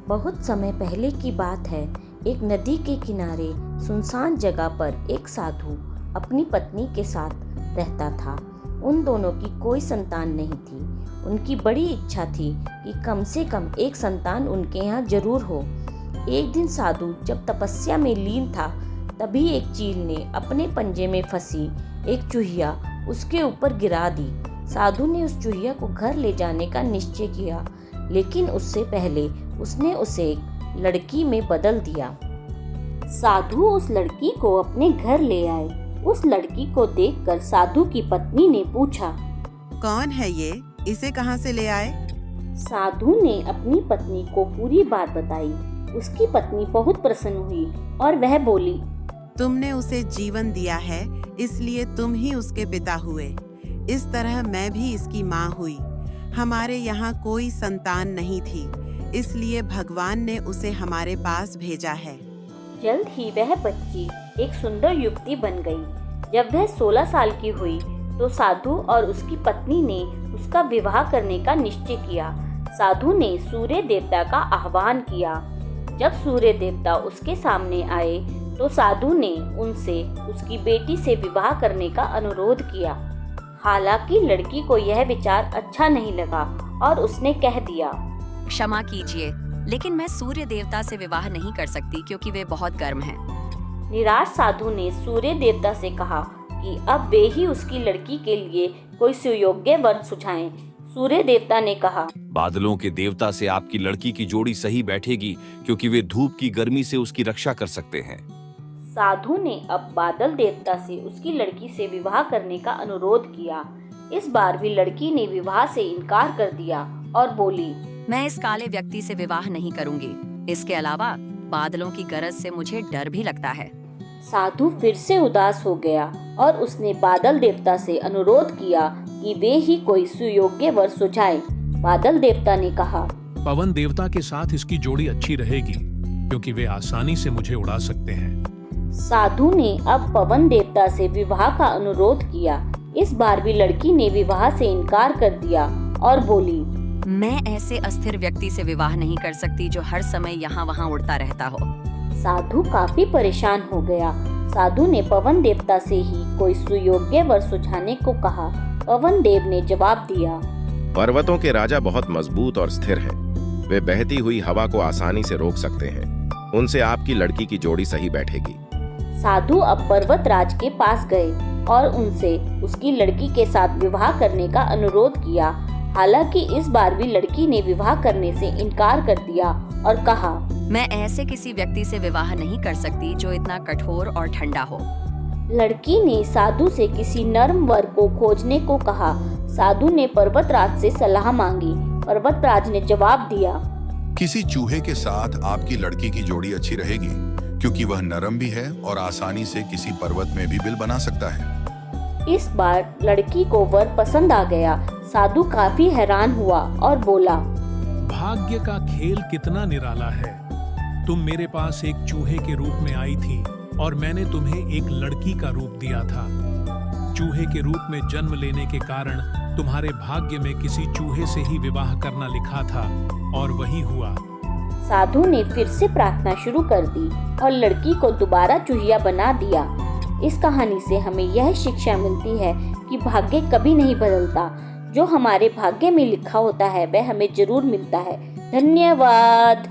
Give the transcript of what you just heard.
बहुत समय पहले की बात है। एक नदी के किनारे सुनसान जगह पर एक साधु अपनी पत्नी के साथ रहता था। उन दोनों की कोई संतान नहीं थी। उनकी बड़ी इच्छा थी कि कम से कम एक संतान उनके यहाँ जरूर हो। एक दिन साधु जब तपस्या में लीन था, तभी एक चील ने अपने पंजे में फंसी एक चूहिया उसके ऊपर गिरा दी। साधु ने उस चूहिया को घर ले जाने का निश्चय किया, लेकिन उससे पहले उसने उसे एक लड़की में बदल दिया। साधु उस लड़की को अपने घर ले आए। उस लड़की को देखकर साधु की पत्नी ने पूछा, कौन है ये? इसे कहाँ से ले आए? साधु ने अपनी पत्नी को पूरी बात बताई। उसकी पत्नी बहुत प्रसन्न हुई और वह बोली, तुमने उसे जीवन दिया है, इसलिए तुम ही उसके पिता हुए। इस तरह मैं भी इसकी माँ हुई। हमारे यहाँ कोई संतान नहीं थी, इसलिए भगवान ने उसे हमारे पास भेजा है। जल्द ही वह बच्ची एक सुंदर युवती बन गई। जब वह 16 साल की हुई तो साधु और उसकी पत्नी ने उसका विवाह करने का निश्चय किया। साधु ने सूर्य देवता का आह्वान किया। जब सूर्य देवता उसके सामने आए तो साधु ने उनसे उसकी बेटी से विवाह करने का अनुरोध किया। हालांकि लड़की को यह विचार अच्छा नहीं लगा और उसने कह दिया, क्षमा कीजिए, लेकिन मैं सूर्य देवता से विवाह नहीं कर सकती क्योंकि वे बहुत गर्म हैं। निराश साधु ने सूर्य देवता से कहा कि अब वे ही उसकी लड़की के लिए कोई सुयोग्य वर सुझाएं। सूर्य देवता ने कहा, बादलों के देवता से आपकी लड़की की जोड़ी सही बैठेगी, क्योंकि वे धूप की गर्मी से उसकी रक्षा कर सकते हैं। साधु ने अब बादल देवता से उसकी लड़की से विवाह करने का अनुरोध किया। इस बार भी लड़की ने विवाह से इनकार कर दिया और बोली, मैं इस काले व्यक्ति से विवाह नहीं करूंगी। इसके अलावा बादलों की गरज से मुझे डर भी लगता है। साधु फिर से उदास हो गया और उसने बादल देवता से अनुरोध किया कि वे ही कोई सुयोग्य वर सुझाएं। बादल देवता ने कहा, पवन देवता के साथ इसकी जोड़ी अच्छी रहेगी, क्योंकि वे आसानी से मुझे उड़ा सकते हैं। साधु ने अब पवन देवता से विवाह का अनुरोध किया। इस बार भी लड़की ने विवाह से इनकार कर दिया और बोली, मैं ऐसे अस्थिर व्यक्ति से विवाह नहीं कर सकती जो हर समय यहाँ वहाँ उड़ता रहता हो। साधु काफी परेशान हो गया। साधु ने पवन देवता से ही कोई सुयोग्य वर सुझाने को कहा। पवन देव ने जवाब दिया, पर्वतों के राजा बहुत मजबूत और स्थिर हैं। वे बहती हुई हवा को आसानी से रोक सकते हैं। उनसे आपकी लड़की की जोड़ी सही बैठेगी। साधु अब पर्वतराज के पास गए और उनसे उसकी लड़की के साथ विवाह करने का अनुरोध किया। हालांकि इस बार भी लड़की ने विवाह करने से इनकार कर दिया और कहा, मैं ऐसे किसी व्यक्ति से विवाह नहीं कर सकती जो इतना कठोर और ठंडा हो। लड़की ने साधु से किसी नर्म वर को खोजने को कहा। साधु ने पर्वतराज से सलाह मांगी। पर्वतराज ने जवाब दिया, किसी चूहे के साथ आपकी लड़की की जोड़ी अच्छी रहेगी, क्योंकि वह नरम भी है और आसानी से किसी पर्वत में भी बिल बना सकता है। इस बार लड़की को वर पसंद आ गया। साधु काफी हैरान हुआ और बोला, भाग्य का खेल कितना निराला है। तुम मेरे पास एक चूहे के रूप में आई थी और मैंने तुम्हें एक लड़की का रूप दिया था। चूहे के रूप में जन्म लेने के कारण तुम्हारे भाग्य में किसी चूहे से ही विवाह करना लिखा था और वही हुआ। साधु ने फिर से प्रार्थना शुरू कर दी और लड़की को दोबारा चूहिया बना दिया। इस कहानी से हमें यह शिक्षा मिलती है कि भाग्य कभी नहीं बदलता। जो हमारे भाग्य में लिखा होता है वह हमें जरूर मिलता है। धन्यवाद।